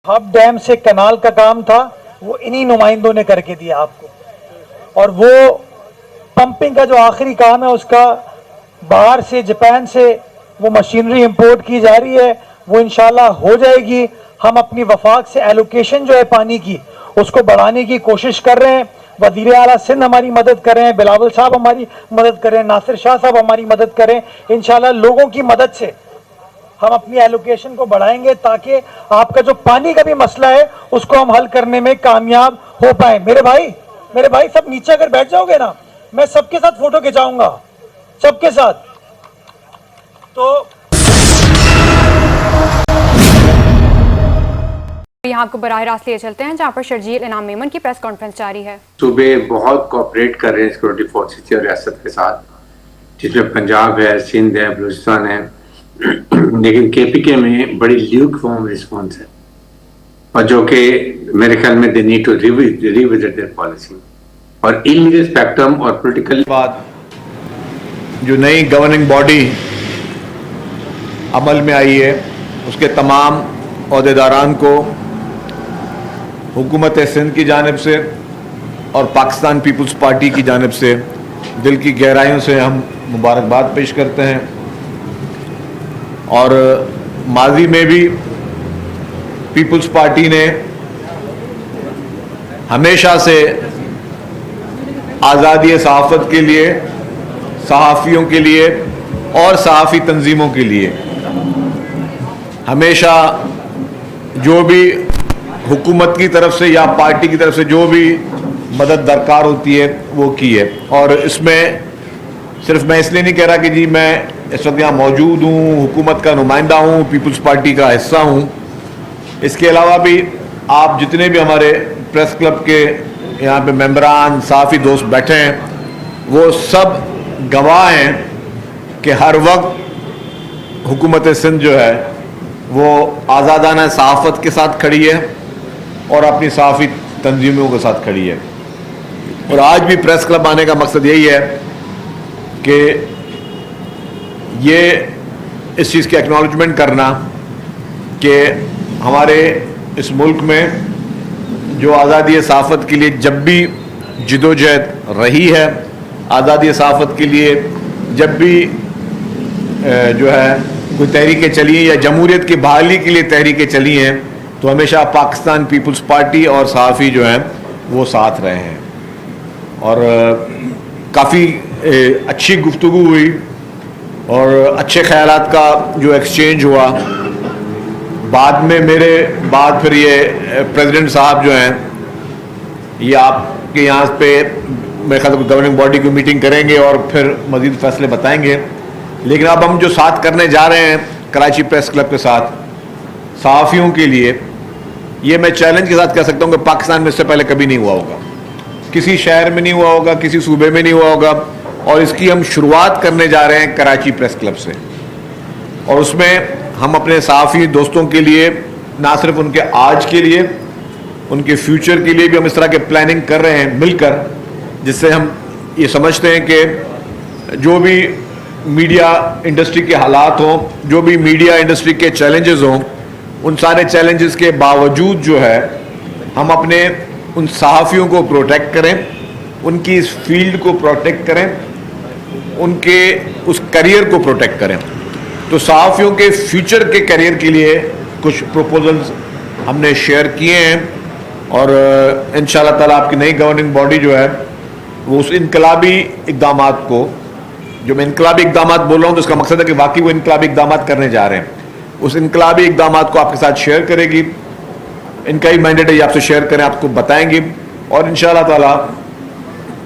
Hub dam سے کنال کا کام تھا وہ انہی نمائندوں نے کر کے دیا آپ کو, اور وہ پمپنگ کا جو آخری کام ہے اس کا باہر سے جاپان سے وہ مشینری امپورٹ کی جا رہی ہے, وہ انشاءاللہ ہو جائے گی. ہم اپنی وفاق سے ایلوکیشن جو ہے پانی کی اس کو بڑھانے کی کوشش کر رہے ہیں. وزیر اعلیٰ سندھ ہماری مدد کر رہے ہیں, بلاول صاحب ہماری مدد کر رہے ہیں, ناصر شاہ صاحب ہماری مدد کریں. انشاءاللہ لوگوں کی مدد سے ہم اپنی ایلوکیشن کو بڑھائیں گے تاکہ آپ کا جو پانی کا بھی مسئلہ ہے اس کو ہم حل کرنے میں کامیاب ہو پائیں. میرے بھائی سب نیچے اگر بیٹھ جاؤ گے نا, میں سب کے ساتھ فوٹو کھچاؤں گا, سب کے ساتھ. تو یہاں آپ کو براہ راست لیے چلتے ہیں جہاں پر شرجیل انعام میمن کی پریس کانفرنس جاری ہے. صوبے بہت کوآپریٹ کر رہے ہیں سیکورٹی فورسز اور ریاست کے ساتھ, جس میں پنجاب ہے, سندھ ہے, بلوچستان ہے, لیکن کے پی کے میں بڑی لیوک فارم رسپانس ہے, اور جو کہ میرے خیال میں they need to revisit their policy. اور ان اسپیکٹرم اور پولیٹیکل بعد جو نئی گورننگ باڈی عمل میں آئی ہے اس کے تمام عہدیداران کو حکومت سندھ کی جانب سے اور پاکستان پیپلز پارٹی کی جانب سے دل کی گہرائیوں سے ہم مبارکباد پیش کرتے ہیں. اور ماضی میں بھی پیپلز پارٹی نے ہمیشہ سے آزادی صحافت کے لیے, صحافیوں کے لیے اور صحافی تنظیموں کے لیے ہمیشہ جو بھی حکومت کی طرف سے یا پارٹی کی طرف سے جو بھی مدد درکار ہوتی ہے وہ کی ہے. اور اس میں صرف میں اس لیے نہیں کہہ رہا کہ جی میں اس وقت یہاں موجود ہوں, حکومت کا نمائندہ ہوں, پیپلز پارٹی کا حصہ ہوں. اس کے علاوہ بھی آپ جتنے بھی ہمارے پریس کلب کے یہاں پہ ممبران, صحافی دوست بیٹھے ہیں, وہ سب گواہ ہیں کہ ہر وقت حکومت سندھ جو ہے وہ آزادانہ صحافت کے ساتھ کھڑی ہے اور اپنی صحافی تنظیموں کے ساتھ کھڑی ہے. اور آج بھی پریس کلب آنے کا مقصد یہی ہے کہ یہ اس چیز کی ایکنالجمنٹ کرنا کہ ہمارے اس ملک میں جو آزادی صحافت کے لیے جب بھی جدوجہد رہی ہے, آزادی صحافت کے لیے جب بھی جو ہے کوئی تحریکیں چلی ہیں یا جمہوریت کی بحالی کے لیے تحریکیں چلی ہیں, تو ہمیشہ پاکستان پیپلز پارٹی اور صحافی جو ہیں وہ ساتھ رہے ہیں. اور کافی اچھی گفتگو ہوئی اور اچھے خیالات کا جو ایکسچینج ہوا. بعد میں میرے بعد پھر یہ پریزیڈنٹ صاحب جو ہیں یہ آپ کے یہاں پہ میرے خیال سے گورننگ باڈی کی میٹنگ کریں گے اور پھر مزید فیصلے بتائیں گے. لیکن اب ہم جو ساتھ کرنے جا رہے ہیں کراچی پریس کلب کے ساتھ صحافیوں کے لیے, یہ میں چیلنج کے ساتھ کہہ سکتا ہوں کہ پاکستان میں اس سے پہلے کبھی نہیں ہوا ہوگا, کسی شہر میں نہیں ہوا ہوگا, کسی صوبے میں نہیں ہوا ہوگا. اور اس کی ہم شروعات کرنے جا رہے ہیں کراچی پریس کلب سے. اور اس میں ہم اپنے صحافی دوستوں کے لیے نہ صرف ان کے آج کے لیے, ان کے فیوچر کے لیے بھی ہم اس طرح کے پلاننگ کر رہے ہیں مل کر, جس سے ہم یہ سمجھتے ہیں کہ جو بھی میڈیا انڈسٹری کے حالات ہوں, جو بھی میڈیا انڈسٹری کے چیلنجز ہوں, ان سارے چیلنجز کے باوجود جو ہے ہم اپنے ان صحافیوں کو پروٹیکٹ کریں, ان کی اس فیلڈ کو پروٹیکٹ کریں, ان کے اس کریئر کو پروٹیکٹ کریں. تو صحافیوں کے فیوچر کے کریئر کے لیے کچھ پروپوزلز ہم نے شیئر کیے ہیں, اور انشاءاللہ تعالیٰ آپ کی نئی گورننگ باڈی جو ہے وہ اس انقلابی اقدامات کو, جو میں انقلابی اقدامات بول رہا ہوں تو اس کا مقصد ہے کہ واقعی وہ انقلابی اقدامات کرنے جا رہے ہیں, اس انقلابی اقدامات کو آپ کے ساتھ شیئر کرے گی. ان کا ہی مینڈیٹ ہے یہ آپ سے شیئر کریں, آپ کو بتائیں گے, اور انشاءاللہ تعالیٰ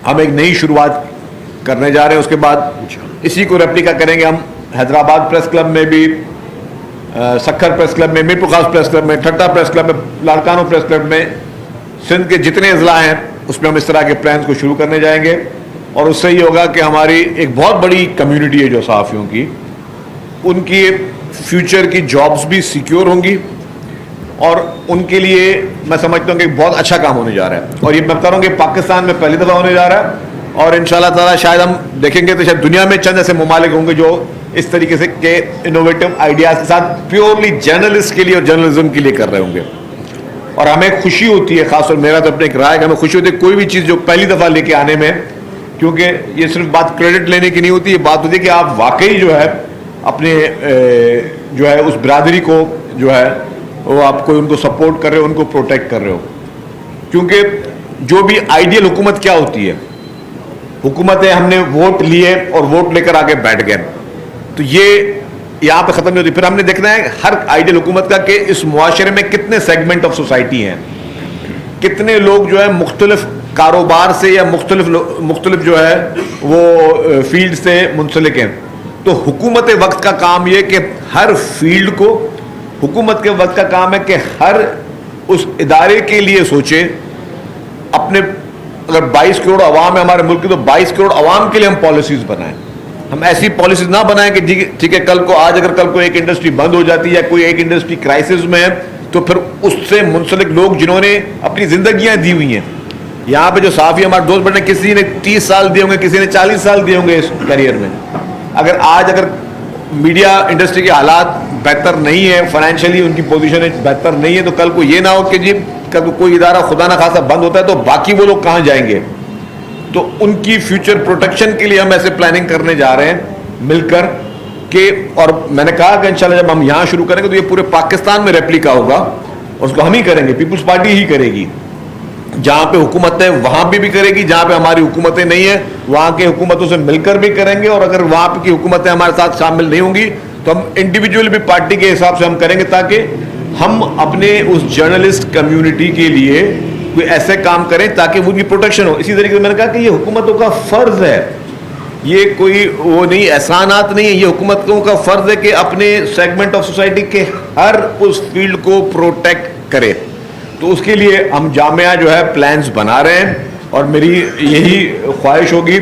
ہم ایک نئی شروعات کرنے جا رہے ہیں. اس کے بعد اسی کو ریپلیکا کریں گے ہم حیدرآباد پریس کلب میں بھی, سکھر پریس کلب میں, میر پرخاص پریس کلب میں, ٹھٹا پریس کلب میں, لاڑکانو پریس کلب میں, سندھ کے جتنے اضلاع ہیں اس میں ہم اس طرح کے پلانز کو شروع کرنے جائیں گے. اور اس سے یہ ہوگا کہ ہماری ایک بہت بڑی کمیونٹی ہے جو صحافیوں کی, ان کی فیوچر کی جابز بھی سیکیور ہوں گی, اور ان کے لیے میں سمجھتا ہوں کہ بہت اچھا کام ہونے جا رہا ہے. اور یہ میں بتا رہا ہوں کہ پاکستان میں پہلی دفعہ ہونے جا رہا ہے, اور انشاءاللہ تعالیٰ شاید ہم دیکھیں گے تو شاید دنیا میں چند ایسے ممالک ہوں گے جو اس طریقے سے کے انوویٹو آئیڈیاز کے ساتھ پیورلی جرنلسٹ کے لیے اور جرنلزم کے لیے کر رہے ہوں گے. اور ہمیں خوشی ہوتی ہے, خاص طور میرا تو اپنے ایک رائے کہ ہمیں خوشی ہوتی ہے کوئی بھی چیز جو پہلی دفعہ لے کے آنے میں, کیونکہ یہ صرف بات کریڈٹ لینے کی نہیں ہوتی, یہ بات ہوتی ہے کہ آپ واقعی جو ہے اپنے جو ہے اس برادری کو جو ہے وہ آپ کو ان کو سپورٹ کر رہے ہو, ان کو پروٹیکٹ کر رہے ہو. کیونکہ جو بھی آئیڈیل حکومت کیا ہوتی ہے, حکومتیں ہم نے ووٹ لیے اور ووٹ لے کر آگے بیٹھ گئے, تو یہ یہاں پہ ختم نہیں ہوتی. پھر ہم نے دیکھنا ہے ہر آئیڈیل حکومت کا کہ اس معاشرے میں کتنے سیگمنٹ آف سوسائٹی ہیں, کتنے لوگ جو ہے مختلف کاروبار سے یا مختلف جو ہے وہ فیلڈ سے منسلک ہیں. تو حکومت وقت کا کام یہ کہ ہر فیلڈ کو, حکومت کے وقت کا کام ہے کہ ہر اس ادارے کے لیے سوچے. اپنے اگر 22 کروڑ عوام ہے ہمارے ملک کی, تو 22 کروڑ عوام کے لیے ہم پالیسیز بنائیں. ہم ایسی پالیسیز نہ بنائیں کہ ٹھیک ہے کل کو اگر کل کو ایک انڈسٹری بند ہو جاتی ہے یا کوئی ایک انڈسٹری کرائسس میں ہے, تو پھر اس سے منسلک لوگ جنہوں نے اپنی زندگیاں دی ہوئی ہیں, یہاں پہ جو صحافی ہمارے دوست بڑے, کسی نے 30 سال دیے ہوں گے, کسی نے 40 سال دیے ہوں گے اس کیریئر میں. اگر میڈیا انڈسٹری کے حالات بہتر نہیں ہے, فائنینشلی ان کی پوزیشن بہتر نہیں ہے, تو کل کو یہ نہ ہو کہ جی کل کوئی ادارہ خدا نہ خاصا بند ہوتا ہے تو باقی وہ لوگ کہاں جائیں گے. تو ان کی فیوچر پروٹیکشن کے لیے ہم ایسے پلاننگ کرنے جا رہے ہیں مل کر کہ, اور میں نے کہا کہ انشاءاللہ جب ہم یہاں شروع کریں گے تو یہ پورے پاکستان میں ریپلیکا ہوگا, اور اس کو ہم ہی کریں گے, پیپلز پارٹی ہی کرے گی. جہاں پہ حکومت ہے وہاں بھی کرے گی, جہاں پہ ہماری حکومتیں نہیں ہیں وہاں کی حکومتوں سے مل کر بھی کریں گے, اور اگر وہاں پہ کی حکومتیں ہمارے ساتھ شامل نہیں ہوں گی تو ہم انڈیویجول بھی پارٹی کے حساب سے ہم کریں گے, تاکہ ہم اپنے اس جرنلسٹ کمیونٹی کے لیے کوئی ایسے کام کریں تاکہ وہ ان کی پروٹیکشن ہو. اسی طریقے سے میں نے کہا کہ یہ حکومتوں کا فرض ہے, یہ کوئی وہ نہیں, احسانات نہیں ہے, یہ حکومتوں کا فرض ہے کہ اپنے سیگمنٹ آف سوسائٹی کے ہر اس فیلڈ کو پروٹیکٹ کرے. تو اس کے لیے ہم جامعہ جو ہے پلانز بنا رہے ہیں, اور میری یہی خواہش ہوگی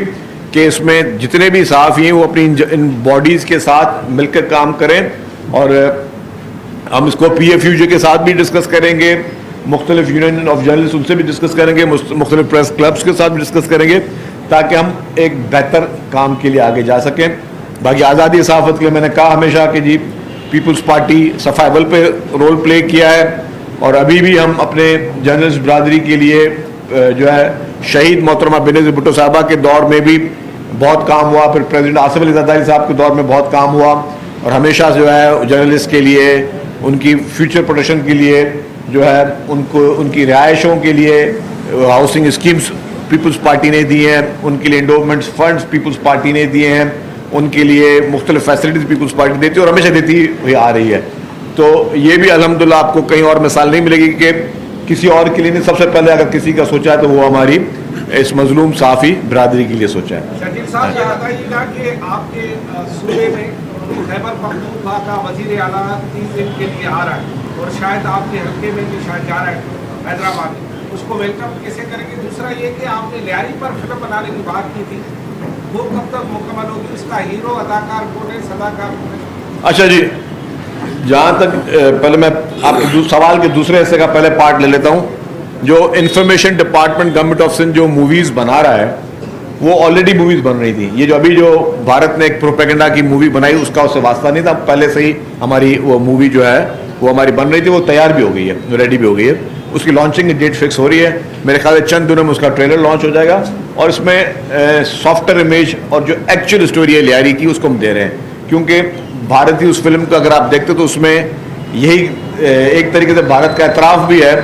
کہ اس میں جتنے بھی صحافی ہیں وہ اپنی ان باڈیز کے ساتھ مل کر کام کریں, اور ہم اس کو PFUJ کے ساتھ بھی ڈسکس کریں گے, مختلف یونین آف جرنلسٹ ان سے بھی ڈسکس کریں گے, مختلف پریس کلبس کے ساتھ بھی ڈسکس کریں گے, تاکہ ہم ایک بہتر کام کے لیے آگے جا سکیں. باقی آزادی صحافت کے لیے میں نے کہا ہمیشہ کہ جی پیپلز پارٹی صفحہ اول پہ رول پلے کیا ہے, اور ابھی بھی ہم اپنے جرنلسٹ برادری کے لیے جو ہے شہید محترمہ بینظیر بھٹو صاحبہ کے دور میں بھی بہت کام ہوا, پھر پریزیڈنٹ آصف علی زرداری صاحب کے دور میں بہت کام ہوا, اور ہمیشہ جو ہے جرنلسٹ کے لیے ان کی فیوچر پروٹیکشن کے لیے جو ہے ان کی رہائشوں کے لیے ہاؤسنگ اسکیمز پیپلز پارٹی نے دی ہیں, ان کے لیے انڈومنٹس فنڈز پیپلز پارٹی نے دیے ہیں, ان کے لیے مختلف فیسلٹیز پیپلز پارٹی دیتی ہے اور ہمیشہ دیتی ہوئی آ رہی ہے. تو یہ بھی الحمدللہ آپ کو کہیں اور مثال نہیں ملے گی کہ کسی اور کے لیے نہیں, سب سے پہلے اگر کسی کا سوچا ہے تو وہ ہماری اس مظلوم صحافی برادری کے لیے سوچا ہے. شکیل صاحب یہ بتائیے گا کہ آپ کے صوبے میں خیبر پختونخوا کا وزیر اعلیٰ 3 دن کے لیے آ رہا ہے, اور شاید آپ کے حلقے میں بھی شاید جا رہا ہے حیدرآباد, اس کو ویلکم کیسے کریں گے؟ دوسرا یہ کہ آپ نے لیاری پر فلم بنانے کی بات کی تھی, وہ کب تک مکمل ہوگی؟ اس کا ہیرو اداکار کون ہے, صداکار کون ہے؟ اچھا جی, جہاں تک پہلے میں آپ کے سوال کے دوسرے حصے کا پہلے پارٹ لے لیتا ہوں. جو information department government of Sindh جو موویز بنا رہا ہے وہ آلریڈی موویز بن رہی تھی. یہ جو ابھی جو بھارت نے ایک پروپیگنڈا کی مووی بنائی اس کا اس سے واسطہ نہیں تھا, پہلے سے ہی ہماری وہ مووی جو ہے وہ ہماری بن رہی تھی, وہ تیار بھی ہو گئی ہے, ریڈی بھی ہو گئی ہے. اس کی لانچنگ کی ڈیٹ فکس ہو رہی ہے, میرے خیال سے چند دنوں میں اس کا ٹریلر لانچ ہو جائے گا, اور اس میں سافٹ ویئر امیج اور جو ایکچوئل اسٹوری ہے لیاری کی اس کو ہم دے رہے ہیں. کیونکہ بھارت ہی اس فلم کو اگر آپ دیکھتے تو اس میں یہی ایک طریقے سے بھارت کا اعتراف بھی ہے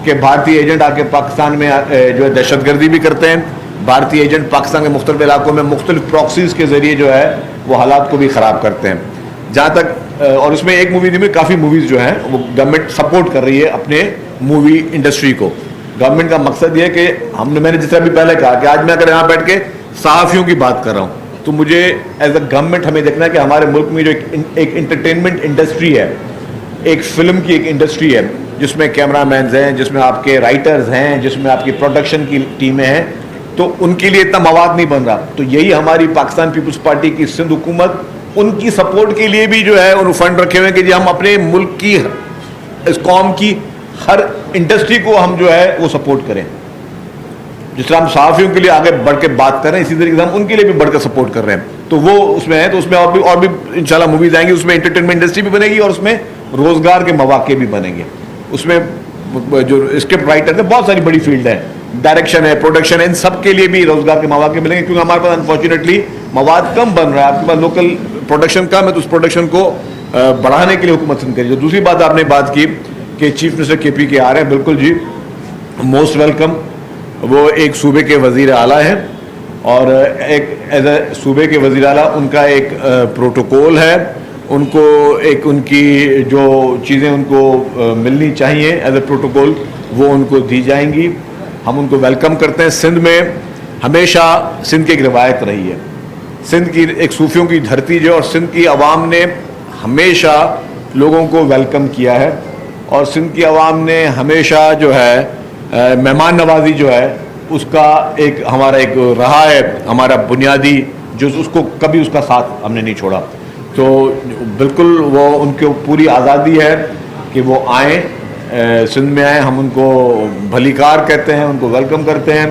کہ بھارتی ایجنٹ آ کے پاکستان میں جو ہے دہشت گردی بھی کرتے ہیں, بھارتی ایجنٹ پاکستان کے مختلف علاقوں میں مختلف پراکسیز کے ذریعے جو ہے وہ حالات کو بھی خراب کرتے ہیں. جہاں تک اور اس میں ایک مووی نہیں, کافی موویز جو ہیں وہ گورنمنٹ سپورٹ کر رہی ہے اپنے مووی انڈسٹری کو. گورنمنٹ کا مقصد یہ ہے کہ میں نے جس طرح بھی پہلے کہا کہ آج میں اگر یہاں بیٹھ کے صحافیوں کی بات کر رہا ہوں تو مجھے ایز اے گورنمنٹ ہمیں دیکھنا ہے کہ ہمارے ملک میں جو ایک انٹرٹینمنٹ انڈسٹری ہے, ایک فلم کی ایک انڈسٹری ہے جس میں کیمرہ مینز ہیں, جس میں آپ کے رائٹرز ہیں, جس میں آپ کی پروڈکشن کی ٹیمیں ہیں, تو ان کے لیے اتنا مواد نہیں بن رہا. تو یہی ہماری پاکستان پیپلز پارٹی کی سندھ حکومت ان کی سپورٹ کے لیے بھی جو ہے انہوں فنڈ رکھے ہوئے ہیں کہ جی ہم اپنے ملک کی اس قوم کی ہر انڈسٹری کو ہم جو ہے وہ سپورٹ کریں. جس طرح ہم صحافیوں کے لیے آگے بڑھ کے بات کر رہے ہیں اسی طریقے سے ہم ان کے لیے بھی بڑھ کے سپورٹ کر رہے ہیں. تو وہ اس میں ہے, تو اس میں اور بھی انشاءاللہ موویز آئیں گی, اس میں انٹرٹینمنٹ انڈسٹری بھی بنے گی اور اس میں روزگار کے مواقع بھی بنیں گے. اس میں जो स्क्रिप्ट राइटर है, बहुत सारी बड़ी फील्ड है, डायरेक्शन है, प्रोडक्शन है, इन सब के लिए भी रोजगार के मौके मिलेंगे, क्योंकि हमारे पास अनफॉर्चुनेटली मवाद कम बन रहा है, आपके पास लोकल प्रोडक्शन कम है, तो उस प्रोडक्शन को बढ़ाने के लिए हुकूमत सिंध करी। दूसरी बात आपने बात की कि चीफ मिनिस्टर केपी के आ रहे हैं, बिल्कुल जी, मोस्ट वेलकम। वो एक सूबे के वजीर आला हैं और एक एज ए सूबे के वजीर आला उनका एक प्रोटोकॉल है, उनको एक उनकी जो चीज़ें उनको मिलनी चाहिए एज ए प्रोटोकॉल वो उनको दी जाएंगी। हम उनको वेलकम करते हैं। सिंध में हमेशा सिंध की एक रिवायत रही है, सिंध की एक सूफियों की धरती जो, और सिंध की आवाम ने हमेशा लोगों को वेलकम किया है, और सिंध की आवाम ने हमेशा जो है मेहमान नवाजी जो है उसका एक हमारा एक रहा है, हमारा बुनियादी जो, उसको कभी उसका साथ हमने नहीं छोड़ा। तो बिल्कुल वो उनको पूरी आज़ादी है कि वो आएँ, सिंध में आए, हम उनको भलीकार कहते हैं, उनको वेलकम करते हैं।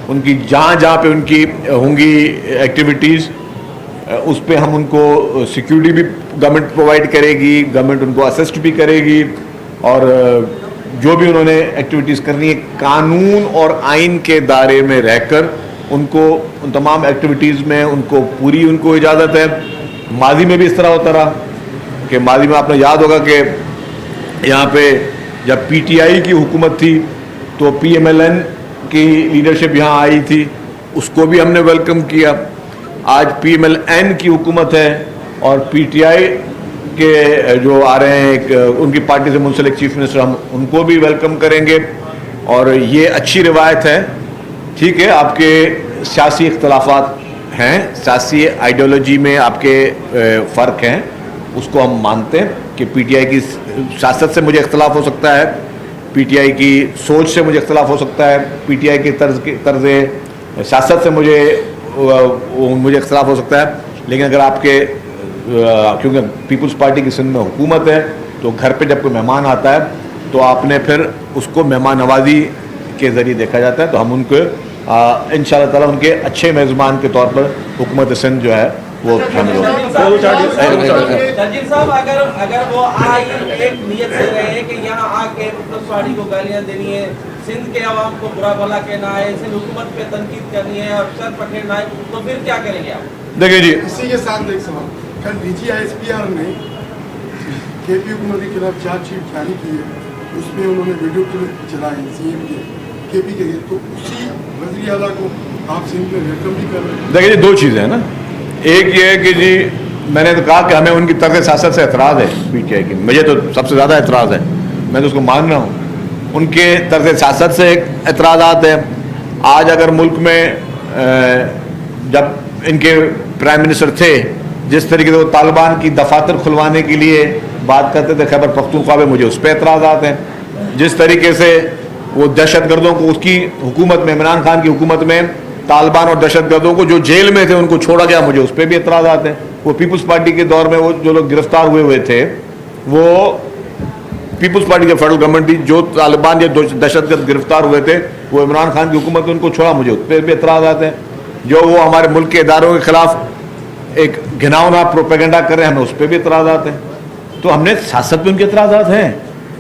उनकी जहाँ जहाँ पे उनकी होंगी एक्टिविटीज़ उस पे हम उनको सिक्योरिटी भी गवर्नमेंट प्रोवाइड करेगी, गवर्नमेंट उनको असिस्ट भी करेगी, और जो भी उन्होंने एक्टिविटीज़ करनी है कानून और आइन के दायरे में रहकर उनको उन तमाम एक्टिविटीज़ में उनको पूरी उनको इजाज़त है। माजी में भी इस तरह होता रहा कि माजी में आपने याद होगा कि यहाँ पे जब पीटीआई की हुकूमत थी तो पीएमएलएन की लीडरशिप यहाँ आई थी, उसको भी हमने वेलकम किया। आज पीएमएलएन की हुकूमत है और पीटीआई के जो आ रहे हैं एक उनकी पार्टी से मुंसलिक चीफ मिनिस्टर, हम उनको भी वेलकम करेंगे, और ये अच्छी रिवायत है। ठीक है, आपके सियासी इख्तलाफात हैं, सियासी आइडियोलॉजी में आपके फ़र्क हैं, उसको हम मानते हैं कि पीटीआई की सियासत से मुझे इख्तलाफ हो सकता है, पीटीआई की सोच से मुझे इख्तलाफ हो सकता है, पीटीआई के तर्ज सियासत से मुझे इख्तलाफ हो सकता है, लेकिन अगर आपके क्योंकि पीपल्स पार्टी की सिंध में हुकूमत है तो घर पे जब कोई मेहमान आता है तो आपने फिर उसको मेहमान नवाजी के ज़रिए देखा जाता है। तो हम उनको इंशाअल्लाह ताला उनके अच्छे मेज़बान के तौर पर हुकूमत सिंध जो है वो शामिल होगा। जजीर साहब, अगर वो एक नियत से रहे कि यहाँ आके पीपल्स पार्टी को गालियाँ देनी है, सिंध के अवाम को बुरा भला कहना है, सिंध हुकूमत पे तनकीद करनी है और सर पकड़ना है, तो फिर क्या करेंगे आप? देखिए जी, इसी के साथ एक सवाल, कल DGISPR ने केपी हुकूमत के खिलाफ चार्जशीट जारी की है, उसमें उन्होंने वीडियो क्लिप चलाई सीएम के केपी के, तो उसी वज़ीर आला को आप सिंध में वेलकम भी कर रहे हैं। देखिए जी, दो चीज़ें हैं ना, एक ये है कि जी मैंने तो कहा कि हमें उनकी तर्ज़ सियासत से एतराज़ है पीटीआई की, मुझे तो सबसे ज़्यादा एतराज़ है, मैं तो उसको मान रहा हूँ, उनके तर्ज़ सियासत से एतराज़ात हैं। आज अगर मुल्क में जब इनके प्राइम मिनिस्टर थे, जिस तरीके से वो तालिबान की दफातर खुलवाने के लिए बात करते थे खैबर पख्तूनख्वा में, मुझे उस पर एतराज़ात हैं। जिस तरीके से वो दहशत गर्दों को उसकी हुकूमत में, इमरान खान की हुकूमत में तालिबान और दहशत गर्दों को जो जेल में थे उनको छोड़ा गया, मुझे उस पर भी एतराज़ात हैं। वो पीपल्स पार्टी के दौर में वो जो लोग गिरफ्तार हुए थे वो पीपल्स पार्टी के फेडरल गवर्नमेंट थी, जो तालिबान या दहशतगर्द गिरफ्तार हुए थे वो इमरान खान की हुकूमत ने उनको छोड़ा, मुझे उस पर भी एतराज़ात हैं। जो वो हमारे मुल्क के इदारों के खिलाफ एक घिनौना प्रोपेगेंडा कर रहे हैं, हमें उस पर भी एतराज़ात हैं। तो हमने सियासत पे उनके एतराज़ात हैं।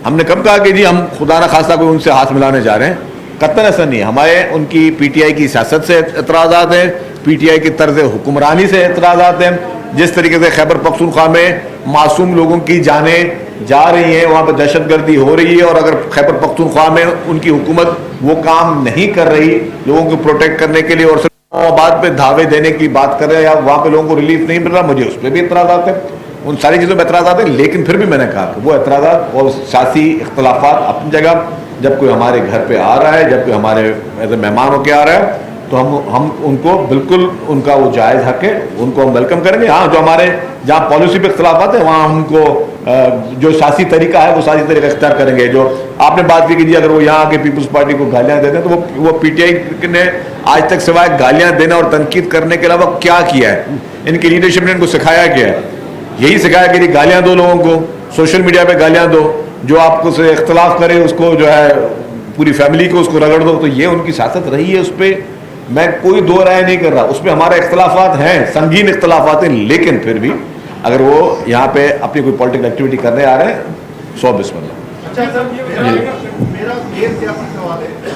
हमने कब कहा कि जी हम खुदा न खास्ता कोई उनसे हाथ मिलाने जा रहे हैं, कतई ऐसा नहीं है। हमारे उनकी पीटीआई की सियासत से एतराज़ात हैं, पीटीआई की तर्ज हुक्मरानी से एतराज़ात हैं। जिस तरीके से खैबर पख्तूनख्वा में मासूम लोगों की जानें जा रही हैं, वहाँ पर दहशत गर्दी हो रही है, और अगर खैबर पख्तूनख्वा में उनकी हुकूमत वो काम नहीं कर रही लोगों को प्रोटेक्ट करने के लिए और बात पे धावे देने की बात कर रहे हैं, या वहाँ पे लोगों को रिलीफ नहीं मिल रहा, मुझे उस पर भी एतराज़ात है। उन सारी चीज़ों में एतराज़ात है, लेकिन फिर भी मैंने कहा कि वो एतराज़ात और सियासी इख्तलाफात अपनी जगह। जब कोई हमारे घर पे आ रहा है, जब कोई हमारे ऐसे मेहमान होके आ रहा है, तो हम उनको बिल्कुल उनका वो जायज़ हक है, उनको हम वेलकम करेंगे। हाँ, जो हमारे जहाँ पॉलिसी पे इख्तलाफात है वहाँ उनको जो सियासी तरीका है वो सियासी तरीका इख्तियार करेंगे। जो आपने बात की कि जी अगर वो यहाँ के पीपल्स पार्टी को गालियाँ देते हैं, तो वो पीटीआई ने आज तक सिवाय गालियाँ देना और तनकीद करने के अलावा क्या किया है? इनकी लीडरशिप ने इनको सिखाया क्या है? यही सिखाया कि गालियाँ दो लोगों को, सोशल मीडिया पर गालियाँ दो, जो आपको से इख्तलाफ करे उसको जो है पूरी फैमिली को उसको रगड़ दो। तो ये उनकी सियासत रही है, उस पर मैं कोई दो राय नहीं कर रहा। उसमें हमारे इख्तलाफात हैं, संगीन इख्तलाफात हैं, लेकिन फिर भी अगर वो यहाँ पे अपनी कोई पॉलिटिकल एक्टिविटी करने आ रहे हैं, 100 बिस्मिल्लाह। अच्छा सर, मेरा ये सियासी सवाल है।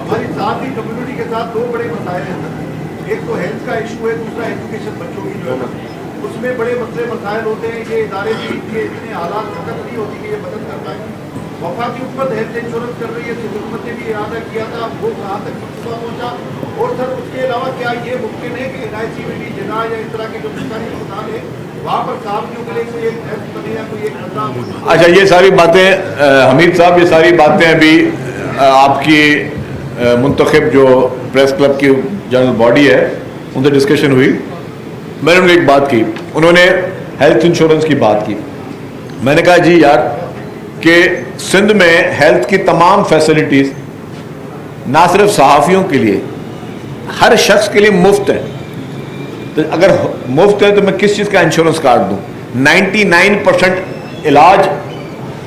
हमारी साथ ही कम्युनिटी के साथ दो बड़े मसाइल हैं सर। एक तो हेल्थ का इशू है, दूसरा एजुकेशन बच्चों की जो है उसमें बड़े मसले मसाइल होते हैं। ये इदारे भी इनके इतने हालात सख्त नहीं होती कि ये मदद कर पाए। वफाकी हुकूमत हेल्थ इंश्योरेंस कर रही है, तो हुकूमत ने भी इरादा किया था, वो कहाँ तक मंसूबा पहुँचा? और सर उसके अलावा क्या ये मुमकिन है कि NICVD जिला या इस तरह के जो सरकारी अस्पताल है वहाँ पर साहब के लिए कोई एक हेल्थ बने या कोई एक खतरा? अच्छा, ये सारी बातें हमीद साहब, ये सारी बातें अभी आपकी मुंतखब जो प्रेस क्लब की जनरल बॉडी है उनसे डिस्कशन हुई। मैंने उनको एक बात की, उन्होंने हेल्थ इंश्योरेंस की बात की। मैंने कहा जी यार कि सिंध में हेल्थ की तमाम फैसिलिटीज़ ना सिर्फ सहाफ़ियों के लिए, हर शख्स के लिए मुफ्त है। तो अगर मुफ्त है तो मैं किस चीज़ का इंश्योरेंस काट दूँ? 99% इलाज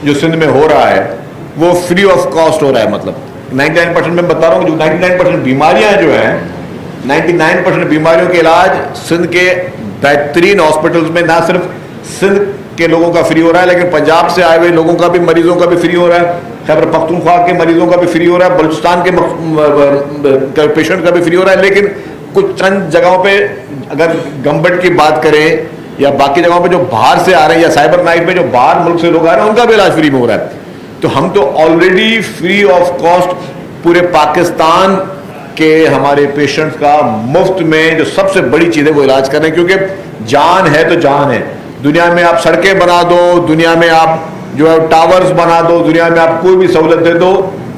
जो सिंध में हो रहा है वो फ्री ऑफ कॉस्ट हो रहा है। मतलब 99% मैं बता रहा हूँ, जो 99% बीमारियाँ जो हैं, 99% बीमारियों के इलाज सिंध के बेहतरीन हॉस्पिटल्स में ना सिर्फ सिंध के लोगों का फ्री हो रहा है, लेकिन पंजाब से आए हुए लोगों का भी, मरीजों का भी फ्री हो रहा है, खैबर पख्तूनख्वा के मरीजों का भी फ्री हो रहा है, बलूचिस्तान के पेशेंट का भी फ्री हो रहा है। लेकिन कुछ चंद जगहों पे अगर गंबट की बात करें या बाकी जगहों पे जो बाहर से आ रहे हैं, या साइबर नाइट में जो बाहर मुल्क से लोग आ रहे हैं, उनका भी इलाज फ्री में हो रहा है। तो हम तो ऑलरेडी फ्री ऑफ कॉस्ट पूरे पाकिस्तान के हमारे पेशेंट्स का मुफ्त में जो सबसे बड़ी चीज़ है वो इलाज कर रहे हैं, क्योंकि जान है तो जान है। दुनिया में आप सड़कें बना दो, दुनिया में आप जो है टावर्स बना दो, दुनिया में आप कोई भी सहूलत दे दो,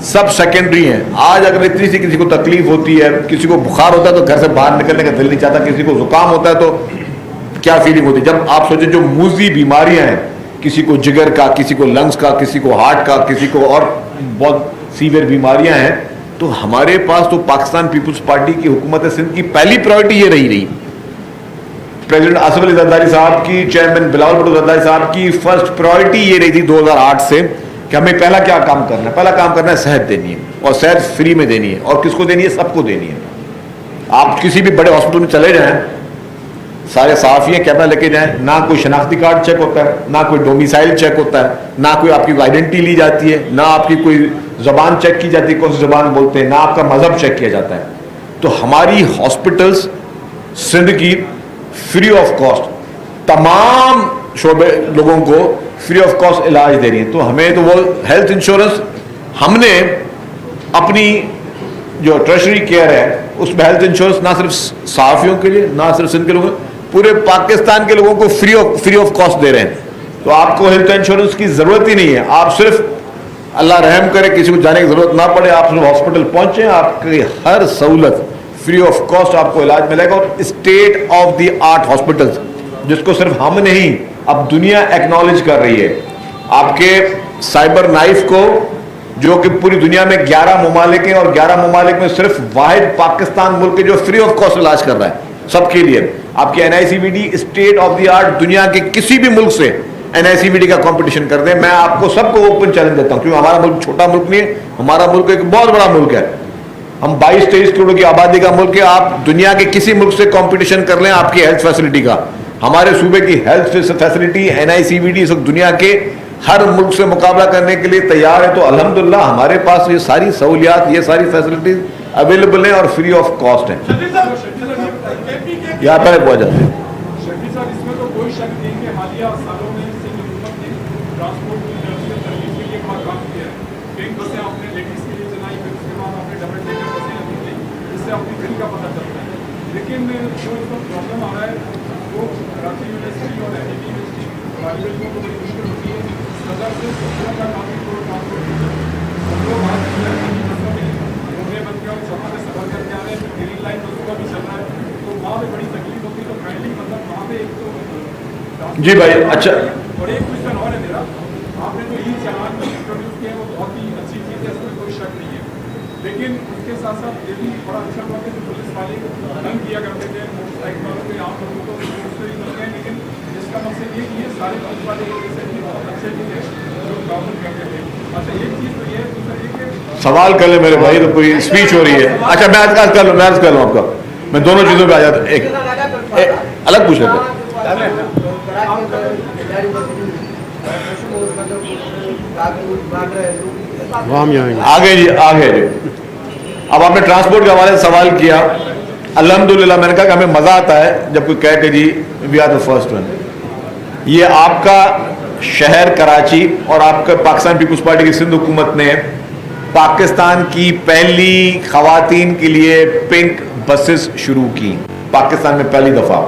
सब सेकेंडरी हैं। आज अगर इतनी सी किसी को तकलीफ होती है, किसी को बुखार होता है तो घर से बाहर निकलने का दिल नहीं चाहता, किसी को जुकाम होता है तो क्या फीलिंग होती है? जब आप सोचें जो मूजी बीमारियां हैं, किसी को जिगर का, किसी को लंग्स का, किसी को हार्ट का, किसी को और बहुत सीवियर बीमारियां हैं, तो हमारे पास तो पाकिस्तान पीपुल्स पार्टी की हुकूमत सिंध की पहली प्रायोरिटी ये रही। प्रेसिडेंट आसिफ अली जरदारी साहब की, चेयरमैन बिलावल भुट्टो जरदारी साहब की फर्स्ट प्रायोरिटी ये रही थी 2008 से कि हमें पहला क्या काम करना है? पहला काम करना है सेहत देनी है, और सेहत फ्री में देनी है। और किसको देनी है? सबको देनी है। आप किसी भी बड़े हॉस्पिटल में चले जाएं, सारे सहाफ़ियाँ कैमरा लेके जाएं, ना कोई शनाख्ती कार्ड चेक होता है, ना कोई डोमिसाइल चेक होता है, ना कोई आपकी आइडेंटिटी ली जाती है, ना आपकी कोई ज़बान चेक की जाती है, कौन सी ज़बान बोलते हैं, ना आपका मज़हब चेक किया जाता है। तो हमारी हॉस्पिटल्स सिंध की फ्री ऑफ कॉस्ट तमाम शोबे लोगों को फ्री ऑफ कॉस्ट इलाज दे रही है। तो हमें तो वो हेल्थ इंश्योरेंस हमने अपनी जो ट्रेजरी केयर है उसमें हेल्थ इंश्योरेंस ना सिर्फ सहाफ़ियों के लिए, ना सिर्फ सिंध के लोगों, पूरे पाकिस्तान के लोगों को फ्री ऑफ कॉस्ट दे रहे हैं। तो आपको हेल्थ इंश्योरेंस की ज़रूरत ही नहीं है। आप सिर्फ अल्लाह रहम करे किसी को जाने की ज़रूरत ना पड़े, आप सिर्फ हॉस्पिटल पहुँचें, आपकी हर सहूलत फ्री ऑफ कॉस्ट आपको इलाज मिलेगा। और state of the art hospitals, जिसको सिर्फ हम नहीं अब दुनिया एक्नॉलेज कर रही है। आपके साइबर नाइफ को, जो कि पूरी दुनिया में 11 ममालिक हैं, और 11 ममालिक में सिर्फ वाहिद पाकिस्तान मुल्क के जो फ्री ऑफ कॉस्ट इलाज कर रहा है सबके लिए। आपकी NICVD state of the art, दुनिया के किसी भी मुल्क से NICVD का कंपटीशन कर दें, मैं आपको सबको ओपन चैलेंज देता हूं, क्योंकि हमारा मुल्क छोटा मुल्क नहीं है, हमारा मुल्क एक बहुत बड़ा मुल्क है। हम 22-23 करोड़ की आबादी का मुल्क है। आप दुनिया के किसी मुल्क से कंपटीशन कर लें आपकी हेल्थ फैसिलिटी का। हमारे सूबे की हेल्थ फैसिलिटी NICVD सब दुनिया के हर मुल्क से मुकाबला करने के लिए तैयार है। तो अल्हम्दुलिल्लाह हमारे पास ये सारी सहूलियात, ये सारी फैसिलिटीज अवेलेबल हैं और फ्री ऑफ कॉस्ट हैं। यहाँ पर पहुँच जाते हैं। इसमें तो कोई शक नहीं कि हालिया सालों में सिंध हुकूमत ने ट्रांसपोर्ट की तरक्की के लिए बड़ा काम किया है। कई बसें आपने लेडीज के लिए चलाई, फिर उसके बाद आपने डबल डेकर बसें निकली, जिससे अपनी दिल का पता चलता है। लेकिन जो इसमें प्रॉब्लम आ रहा है वो कराची यूनिवर्सिटी और NIT यूनिवर्सिटी प्राइवेट को बड़ी मुश्किल होती है। सदर से सत्रह का काफी ट्रांसपोर्ट हम लोग आज बसों में घूमने बन गया और जहाँ से सफर करके आ रहे हैं, ग्रीन लाइन बसों का भी चल रहा है, तो वहाँ पे बड़ी तकलीफ होती है। तो काइंडली मतलब वहाँ पे एक तो जी भाई, अच्छा, और एक क्वेश्चन और है मेरा, आपने जो ई चालान इंट्रोड्यूस किया है वो बहुत ही अच्छी चीज़ है, इसमें कोई शक नहीं है। लेकिन उसके साथ साथ ये भी बड़ा अच्छा बात है कि पुलिस वाले तंग किया करते थे मोटरसाइकिल वालों को, आम लोगों को उससे भी मिल गए। लेकिन इसका मकसद ये कि ये सारे पुलिस वाले जैसे भी बहुत अच्छे भी थे जो काम करते थे। अच्छा, एक चीज़ तो ये है, दूसरा ये कि सवाल कर ले मेरे भाई, तो कोई स्पीच हो रही है। अच्छा, मैं आज कर लूँ आपका, मैं दोनों चीज़ों पे आ जाता हूँ। एक अलग पूछ लेते हैं। भाग रहे हैं। आगे जी, आगे जी। अब आपने ट्रांसपोर्ट के हवाले से सवाल किया। अल्हम्दुलिल्लाह, मैंने कहा कि हमें मजा आता है जब कोई कहे कि जी we are the first one. ये आपका शहर कराची और आपका पाकिस्तान पीपुल्स पार्टी की सिंध हुकूमत ने पाकिस्तान की पहली खवातीन के लिए पिंक बसेस शुरू की, पाकिस्तान में पहली दफा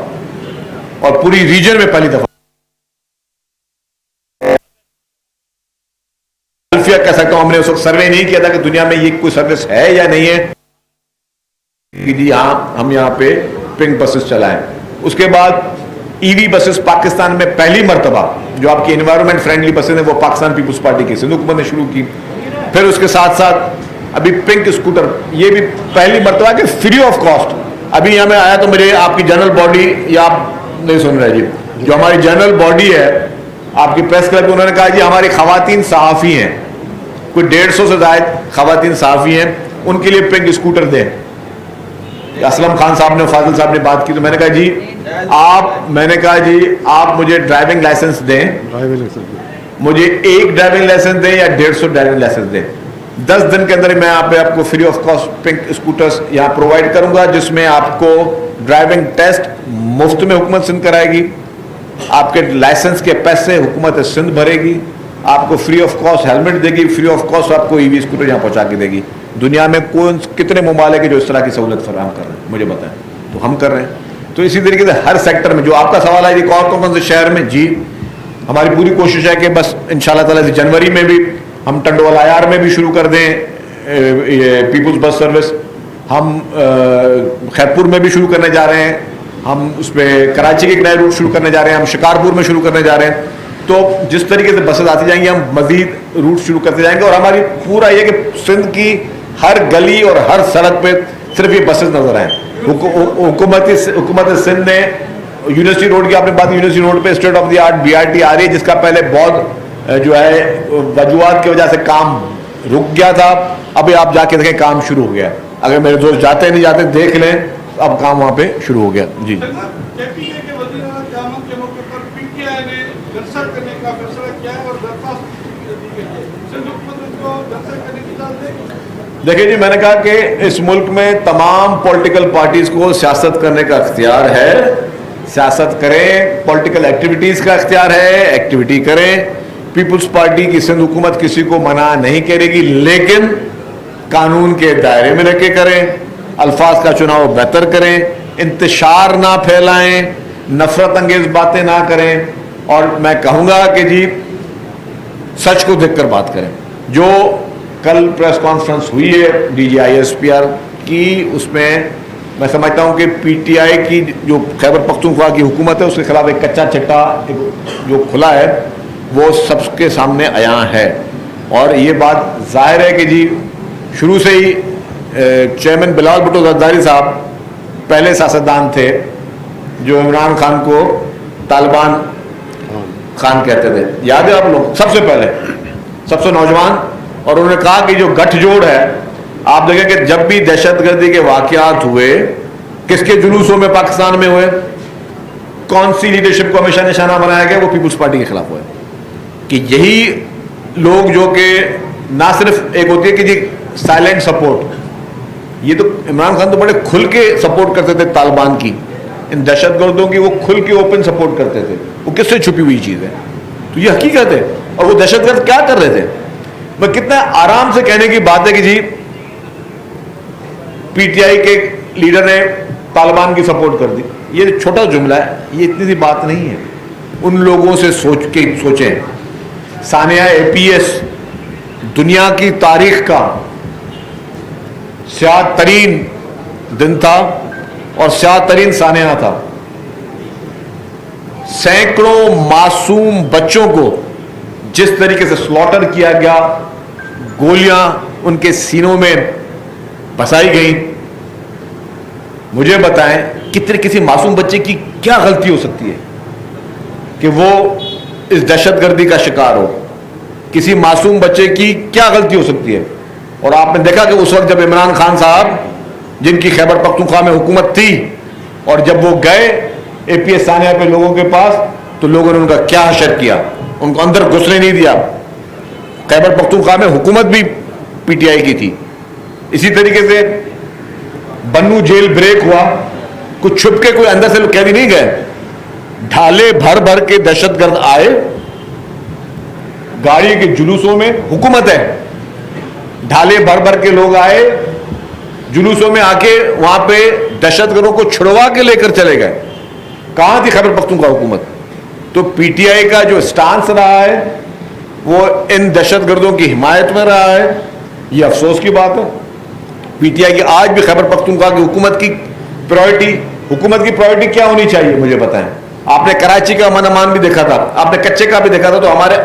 और पूरी रीजन में पहली दफा। कह सकता हूं, हमने उस वक्त सर्वे नहीं किया था कि दुनिया में ये कोई सर्विस है या नहीं है कि जी हाँ हम यहां पे पिंक बसेस चलाएं। उसके बाद ईवी बसेस पाकिस्तान में पहली मर्तबा, जो आपकी एनवायरमेंट फ्रेंडली बसेस हैं, वो पाकिस्तान पीपुल्स पार्टी की सिंध हुकूमत ने शुरू की। फिर उसके साथ साथ अभी पिंक स्कूटर, ये भी पहली मर्तबा के फ्री ऑफ कॉस्ट। अभी यहां में आया तो मुझे आपकी जनरल बॉडी, या आप नहीं सुन रहे जी, जो हमारी जनरल बॉडी है आपकी प्रेस क्लब, उन्होंने कहा जी हमारी खवातीन सहाफी हैं, कोई 150 से ज्यादा खवातीन सहाफी हैं, उनके लिए पिंक स्कूटर दें। असलम खान साहब ने, फाजिल साहब ने बात की तो मैंने कहा जी आप मुझे ड्राइविंग लाइसेंस दें, मुझे एक ड्राइविंग लाइसेंस दें या 150 ड्राइविंग लाइसेंस दें। 10 दिन के अंदर मैं यहाँ पे आपको free of cost pink scooters यहाँ प्रोवाइड करूंगा, जिसमें आपको ड्राइविंग टेस्ट मुफ्त में हुकूमत सिंध कराएगी, आपके लाइसेंस के पैसे हुकूमत सिंध भरेगी, आपको फ्री ऑफ कॉस्ट हेलमेट देगी, फ्री ऑफ कॉस्ट आपको ईवी स्कूटर यहाँ पहुंचा के देगी। दुनिया में कौन कितने मुमालिक जो इस तरह की सहूलत फराहम कर रहे हैं मुझे बताएं, तो हम कर रहे हैं। तो इसी तरीके से हर सेक्टर में, जो आपका सवाल है जी कौन से शहर में, जी हमारी पूरी कोशिश है कि बस इंशाल्लाह ताला से जनवरी में भी हम टंडोवाल आयार में भी शुरू कर दें पीपुल्स बस सर्विस, हम खैरपुर में भी शुरू करने जा रहे हैं, हम उसमें कराची के एक नए रूट शुरू करने जा रहे हैं, हम शिकारपुर में शुरू करने जा रहे हैं। तो जिस तरीके से बसेस आती जाएंगी हम मजीद रूट शुरू करते जाएंगे, और हमारी पूरा ये कि सिंध की हर गली और हर सड़क पे सिर्फ ये बसेस नजर आए। हुकूमत सिंध ने यूनिवर्सिटी रोड की, आपने बात, यूनिवर्सिटी रोड पे state of the art BRT आ रही है, जिसका पहले बहुत जो है वजूहात की वजह से काम रुक गया था, अभी आप जाके देखें काम शुरू हो गया। अगर मेरे दोस्त जाते नहीं जाते देख लें, अब काम वहां पे शुरू हो गया जी। देखिए जी, मैंने कहा कि इस मुल्क में तमाम पॉलिटिकल पार्टीज को सियासत करने का इख्तियार है, सियासत करें, पॉलिटिकल एक्टिविटीज का इख्तियार है, एक्टिविटी करें। पीपुल्स पार्टी की सिंध हुकूमत किसी को मना नहीं करेगी, लेकिन कानून के दायरे में रह के करें, अल्फाज का चुनाव बेहतर करें, इंतशार ना फैलाएं, नफरत अंगेज बातें ना करें, और मैं कहूंगा कि जी सच को देखकर बात करें। जो कल प्रेस कॉन्फ्रेंस हुई है DGISPR की, उसमें मैं समझता हूं कि PTI की जो खैबर पख्तूनख्वा की हुकूमत है उसके खिलाफ एक कच्चा चिट्ठा जो खुला है वो सबके सामने आया है, और ये बात जाहिर है कि जी शुरू से ही चेयरमैन बिलावल भुट्टो जरदारी साहब पहले सियासतदान थे जो इमरान खान को तालिबान खान कहते थे, याद है आप लोग, सबसे पहले सबसे नौजवान। और उन्होंने कहा कि जो गठजोड़ है, आप देखें कि जब भी दहशतगर्दी के वाकयात हुए, किसके जुलूसों में पाकिस्तान में हुए, कौन सी लीडरशिप को हमेशा निशाना बनाया गया, वो पीपुल्स पार्टी के खिलाफ हुए। कि यही लोग जो कि ना सिर्फ एक होती है कि जी साइलेंट सपोर्ट, ये तो इमरान खान तो बड़े खुल के सपोर्ट करते थे तालिबान की, इन दहशतगर्दों की वो खुल के ओपन सपोर्ट करते थे, वो किससे छुपी हुई चीज है, तो ये हकीकत है। और वो दहशतगर्द क्या कर रहे थे, मैं कितना आराम से कहने की बात है कि जी PTI के लीडर ने तालिबान की सपोर्ट कर दी, ये छोटा जुमला है, ये इतनी सी बात नहीं है। उन लोगों से सोचें, सानिया APS दुनिया की तारीख का स्याह तरीन दिन था और स्याह तरीन सानिया था। सैकड़ों मासूम बच्चों को जिस तरीके से स्लॉटर किया गया, गोलियां उनके सीनों में बसाई गई, मुझे बताएं किसी मासूम बच्चे की क्या गलती हो सकती है कि वो इस दहशतगर्दी का शिकार हो, किसी मासूम बच्चे की क्या गलती हो सकती है। और आपने देखा कि उस वक्त जब इमरान खान साहब, जिनकी खैबर पख्तूनख्वा में हुकूमत थी, और जब वो गए APS सानिया पे लोगों के पास, तो लोगों ने उनका क्या हशर किया, उनको अंदर घुसने नहीं दिया, खैबर पख्तूनख्वा में हुकूमत भी पीटीआई की थी। इसी तरीके से बन्नू जेल ब्रेक हुआ, कुछ छुप के कोई अंदर से कैदी नहीं गए, ढाले भर भर के दहशतगर्द आए, गाड़ी के जुलूसों में, हुकूमत है, ढाले भर भर के लोग आए, जुलूसों में आके वहां पे दहशतगर्दों को छुड़वा के लेकर चले गए। कहां थी खैबर पख्तूनख्वा हुकूमत? तो पीटीआई का जो स्टांस रहा है वो इन दहशतगर्दों की हिमायत में रहा है, ये अफसोस की बात है। पीटीआई की आज भी खैबर पख्तूनख्वा की हुकूमत की प्रायोरिटी क्या होनी चाहिए मुझे बताएं। आपने कराची का अमन अमान भी देखा था, आपने कच्चे का भी देखा था, तो हमारे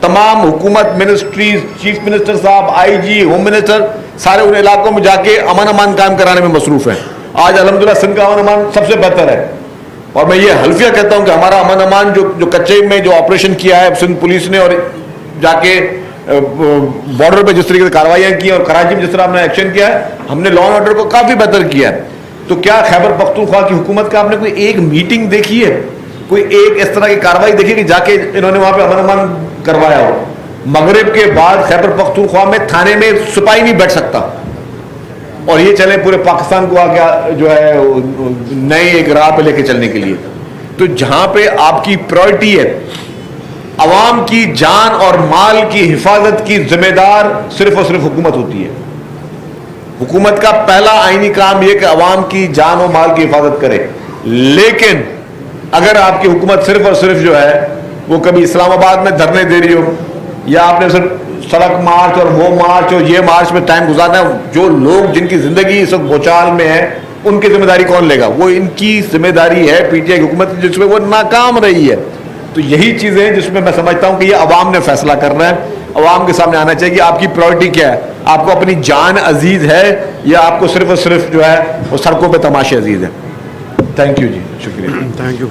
तमाम हुकूमत, मिनिस्ट्रीज, चीफ मिनिस्टर साहब, आईजी, होम मिनिस्टर सारे उन इलाकों में जाके अमन अमान कायम कराने में मसरूफ हैं। आज अल्हम्दुलिल्लाह सिंध का अमन अमान सबसे बेहतर है, और मैं ये हल्फिया कहता हूं कि हमारा अमन अमान जो कच्चे में जो ऑपरेशन किया है सिंध पुलिस ने, और जाके बॉर्डर पे जिस तरीके से कार्रवाइयां की और कराची में जिस तरह हमने एक्शन किया है, हमने लॉ एंड ऑर्डर को काफी बेहतर किया है। तो क्या खैबर पख्तूनख्वा की हुकूमत का आपने कोई एक मीटिंग देखी है, कोई एक इस तरह की कार्रवाई देखी कि जाके इन्होंने वहां पे अमन अमान करवाया हो? मगरिब के बाद खैबर पख्तूनख्वा में थाने में सिपाही नहीं बैठ सकता, और ये चले पूरे पाकिस्तान को आगे जो है नए एक राह पे लेके चलने के लिए। तो जहां पे आपकी प्रायोरिटी है, अवाम की जान और माल की हिफाजत की जिम्मेदार सिर्फ और सिर्फ हुकूमत होती है। हुकूमत का पहला आईनी काम यह कि अवाम की जान और माल की हिफाजत करे। लेकिन अगर आपकी हुकूमत सिर्फ और सिर्फ जो है वो कभी इस्लामाबाद में धरने दे रही हो, या आपने सिर्फ सड़क मार्च और वो मार्च और ये मार्च में टाइम गुजारना है, जो लोग जिनकी जिंदगी इस वक्त बोचाल में है उनकी जिम्मेदारी कौन लेगा? वो इनकी जिम्मेदारी है पीटीआई की हुकूमत जिसमें वो नाकाम रही है। तो यही चीजें जिसमें मैं समझता हूं कि ये अवाम ने फैसला करना है, अवाम के सामने आना चाहिए कि आपकी प्रायोरिटी क्या है, आपको अपनी जान अजीज है या आपको सिर्फ और सिर्फ जो है वो सड़कों पर तमाशे अजीज है। थैंक यू जी, शुक्रिया। Thank you.